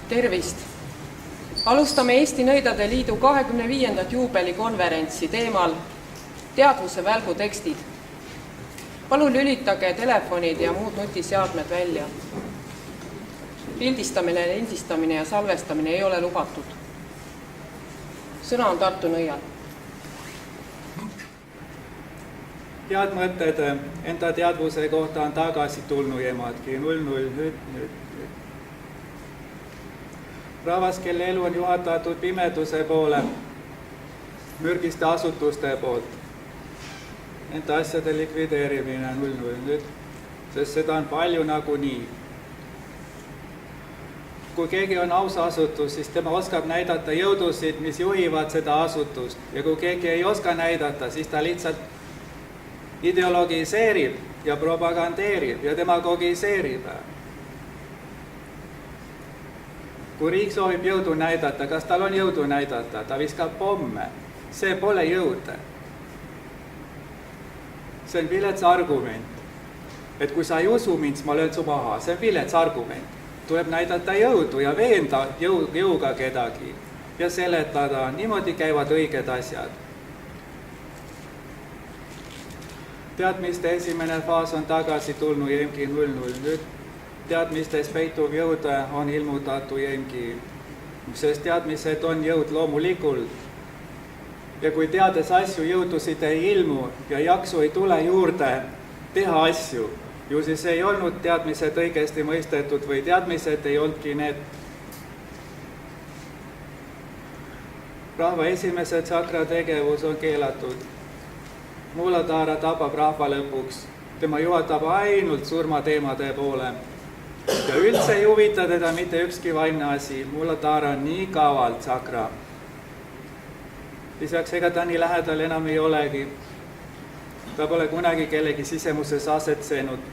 Tervist! Alustame Eesti Nõidade Liidu 25. juubelikonverentsi teemal teadvuse välgu tekstid. Palun lülitage telefonid ja muud nutiseadmed välja. Pildistamine, lindistamine ja salvestamine ei ole lubatud. Sõna on Tartu Nõial. Head mõtted enda teadvuse kohta on tagasi tulnud emadki. 0-0 nüüd. Rahvas, kelle elu on juhatatud pimeduse poole, mürgiste asutuste poolt. Enda asjade likvideerimine 0-0 nüüd, sest seda on palju nagunii. Kui keegi on aus asutus, siis tema oskab näidata jõudusid, mis juhivad seda asutust. Ja kui keegi ei oska näidata, siis ta lihtsalt ideologiseerib ja propagandeerib ja demagogiseerib. Kui riik soovib jõudu näidata, kas tal on jõudu näidata? Ta viskab pomme. See pole jõud. See on vilets argument. Et kui sa ei usu mind, siis ma löön su maha. See on vilets argument. Tuleb näidata jõudu ja veenda jõuga kedagi ja seletada. Niimoodi käivad õiged asjad. Teadmiste esimene faas on tagasi tulnud jemgi 0-0 nüüd. Teadmistes peituv jõud on ilmutatu jemgi, sest teadmised on jõud loomulikult. Ja kui teades asju jõudusid ei ilmu ja jaksu ei tule juurde teha asju, ju siis ei olnud teadmised õigesti mõistetud või teadmised ei olnudki need. Rahva esimese tsakra tegevus on keelatud. Muladhara tapab rahva lõpuks. Tema juhatab ainult surmateemade poole. Ja üldse ei huvita teda mitte ükski vaimne asi. Muladhara on nii kaval tsakra. Lisaks ega ta nii lähedal enam ei olegi. Ta pole kunagi kellegi sisemuses asetsenud,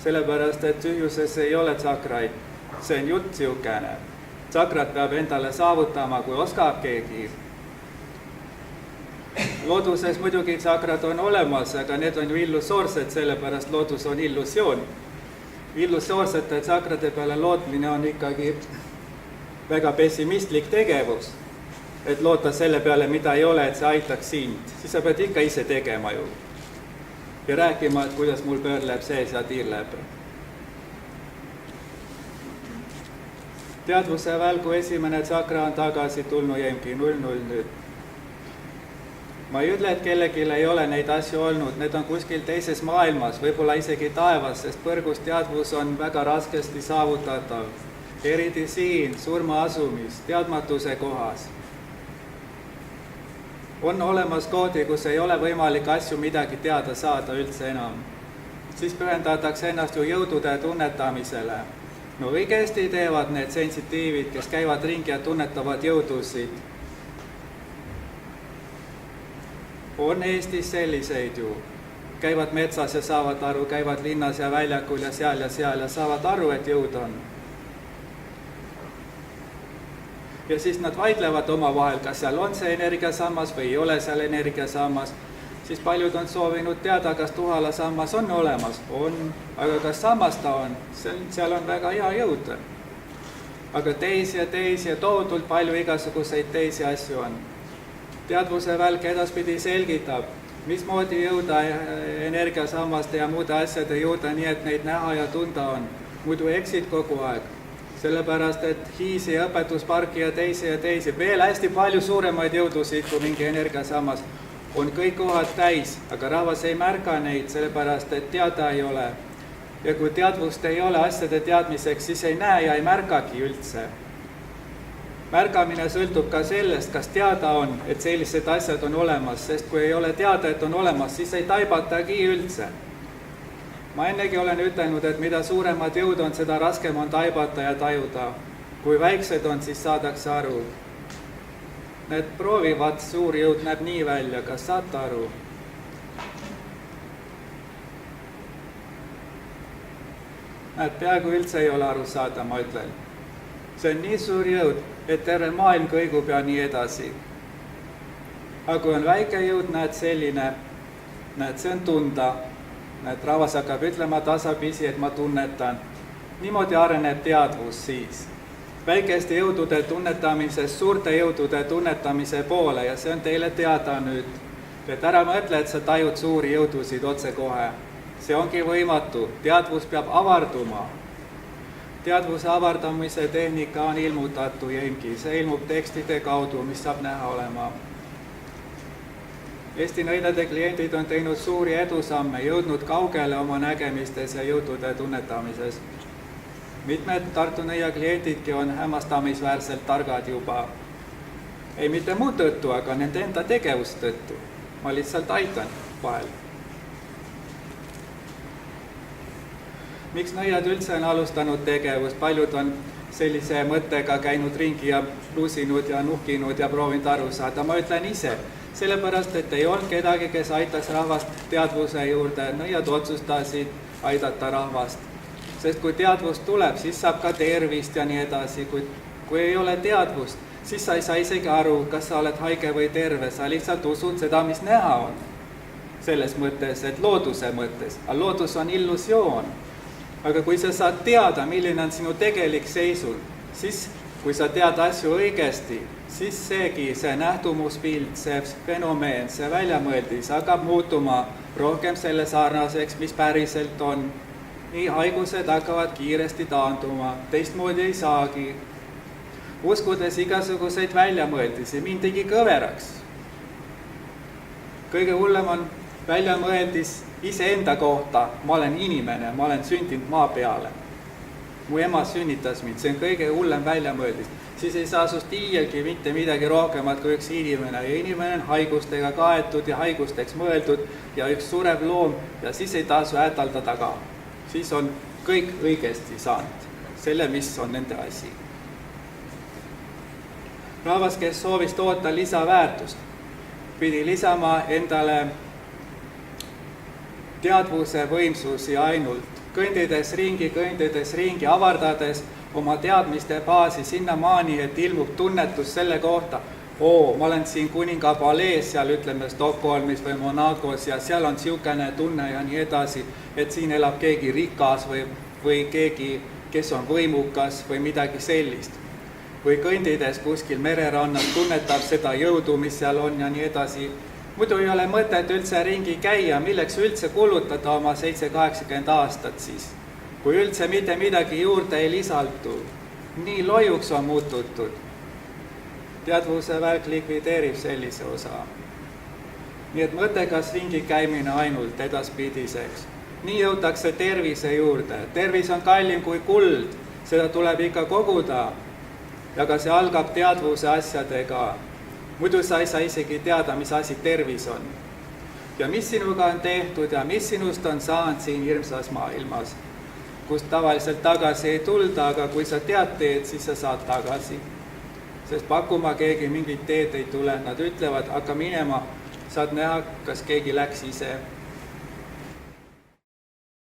sellepärast et tühjuses ei ole tsakraid. See on jutt siukene. Tsakrat peab endale saavutama, kui oskab keegi. Looduses muidugi tsakrad on olemas, aga need on ju illusoorsed, sellepärast loodus on illusioon. Illusoorsete tsakrade peale lootmine on ikkagi väga pessimistlik tegevus. Et loota selle peale, mida ei ole, et see aitaks sind. Siis sa pead ikka ise tegema ju. Ja rääkima, et kuidas mul pöörleb sees ja tiirleb. Teadvuse välgu esimene tsakra on tagasi tulnud jemgi 0-0 nüüd. Ma ei ütle, et kellelgi ei ole neid asju olnud, need on kuskil teises maailmas, võib-olla isegi taevas, sest põrgus teadvus on väga raskesti saavutatav. Eriti siin, surma asumis, teadmatuse kohas. On olemas koodi, kus ei ole võimalik asju midagi teada saada üldse enam. Siis pühendatakse ennast ju jõudude tunnetamisele. No õigesti teevad need sensitiivid, kes käivad ringi ja tunnetavad jõudusid. On Eestis selliseid ju. Käivad metsas ja saavad aru, käivad linnas ja väljakul ja seal ja saavad aru, et jõud on. Ja siis nad vaidlevad oma vahel, kas seal on see energiasammas või ei ole seal energiasammas. Siis paljud on soovinud teada, kas tuhala sammas on olemas. On, aga kas sammas ta on? Seal on väga hea jõud. Aga teisi ja tohutult palju igasuguseid teisi asju on. Teadvuse välk edaspidi selgitab, mismoodi jõuda energiasammaste ja muude asjade jõuda nii, et neid näha ja tunda on. Muidu eksid kogu aeg. Sellepärast, et hiisi ja õpetusparki ja teisi, veel hästi palju suuremaid jõudusid kui mingi energiasammas on kõik kohad täis, aga rahvas ei märka neid, sellepärast, et teada ei ole. Ja kui teadvust ei ole asjade teadmiseks, siis ei näe ja ei märkagi üldse. Märkamine sõltub ka sellest, kas teada on, et sellised asjad on olemas, sest kui ei ole teada, et on olemas, siis ei taibatagi üldse. Ma ennegi olen ütelnud, et mida suuremad jõud on, seda raskem on taibata ja tajuda. Kui väiksed on, siis saadakse aru. Need proovivad suur jõud näeb nii välja, kas saate aru? Näed, peaaegu üldse ei ole aru saada, ma ütlen. See on nii suur jõud, et terve maailm kõigub ja nii edasi. Aga kui on väike jõud, näed selline, näed, see on tunda. Näed, rahvas hakkab ütlema tasapisi, et ma tunnetan. Niimoodi areneb teadvus siis. väikeste jõudude tunnetamisest suurte jõudude tunnetamise poole ja see on teile teada nüüd, et ära mõtle, et sa tajud suuri jõudusid otsekohe. See ongi võimatu, teadvus peab avarduma. Teadvuse avardamise tehnika on ilmutatu jõngi, see ilmub tekstide kaudu, mis saab näha olema. Eesti nõidade kliendid on teinud suuri edusamme, jõudnud kaugele oma nägemistes ja jõudude tunnetamises. Mitmed Tartu nõia kliendidki on hämmastamisväärselt targad juba. Ei mitte muu tõttu, aga nende enda tegevust tõttu. Ma lihtsalt aitan vahel. Miks nõiad üldse on alustanud tegevust? Paljud on sellise mõttega käinud ringi ja plusinud ja nuhkinud ja proovinud aru saada. Ma ütlen ise, sellepärast, et ei olnud kedagi, kes aitas rahvast teadvuse juurde. Nõiad otsustasid aidata rahvast. Sest kui teadvus tuleb, siis saab ka tervist ja nii edasi. Kui ei ole teadvust, siis sa ei saa isegi aru, kas sa oled haige või terve. Sa lihtsalt usud seda, mis näha on. Selles mõttes, et looduse mõttes. Aga loodus on illusioon. Aga kui sa saad teada, milline on sinu tegelik seisund, siis kui sa tead asju õigesti, siis see nähtumuspilt, see fenomeen, see väljamõeldis hakkab muutuma rohkem selle sarnaseks, mis päriselt on. Nii haigused hakkavad kiiresti taanduma, teistmoodi ei saagi. Uskudes igasuguseid väljamõeldisi, mind tegi kõveraks. Kõige hullem on väljamõeldis iseenda kohta. Ma olen inimene, ma olen sündinud maa peale. Mu ema sünnitas mind, see on kõige hullem väljamõeldis. Siis ei saa sust iialgi mitte midagi rohkemat kui üks inimene. Ja inimene on haigustega kaetud ja haigusteks mõeldud ja üks surev loom ja siis ei tasu hädaldada ka. Siis on kõik õigesti saanud, selle, mis on nende asi. Rahvas, kes soovis toota lisaväärtust, pidi lisama endale teadvuse võimsusi ainult, kõndides ringi, avardades oma teadmiste baasi sinnamaani, et ilmub tunnetus selle kohta, ma olen siin kuninga palees, seal ütleme Stockholmis või Monacos ja seal on siukene tunne ja nii edasi, et siin elab keegi rikas või keegi, kes on võimukas või midagi sellist. Või kõndides kuskil mererannas tunnetab seda jõudu, mis seal on ja nii edasi. Muidu ei ole mõtet üldse ringi käia, milleks üldse kulutada oma 7-80 aastat siis. Kui üldse mitte midagi juurde ei lisaldu, nii lojuks on muututud. Teadvuse välk likvideerib sellise osa. Nii et mõttekas ringi käimine ainult edaspidiseks. Nii jõutakse tervise juurde. Tervis on kallim kui kuld, seda tuleb ikka koguda. Aga see algab teadvuse asjadega. Muidu sa ei saa isegi teada, mis asi tervis on. Ja mis sinuga on tehtud ja mis sinust on saanud siin hirmsas maailmas, kust tavaliselt tagasi ei tulda, aga kui sa teed, siis sa saad tagasi. Sest pakkuma keegi mingit teed ei tule, nad ütlevad, hakka minema, saad näha, kas keegi läks ise.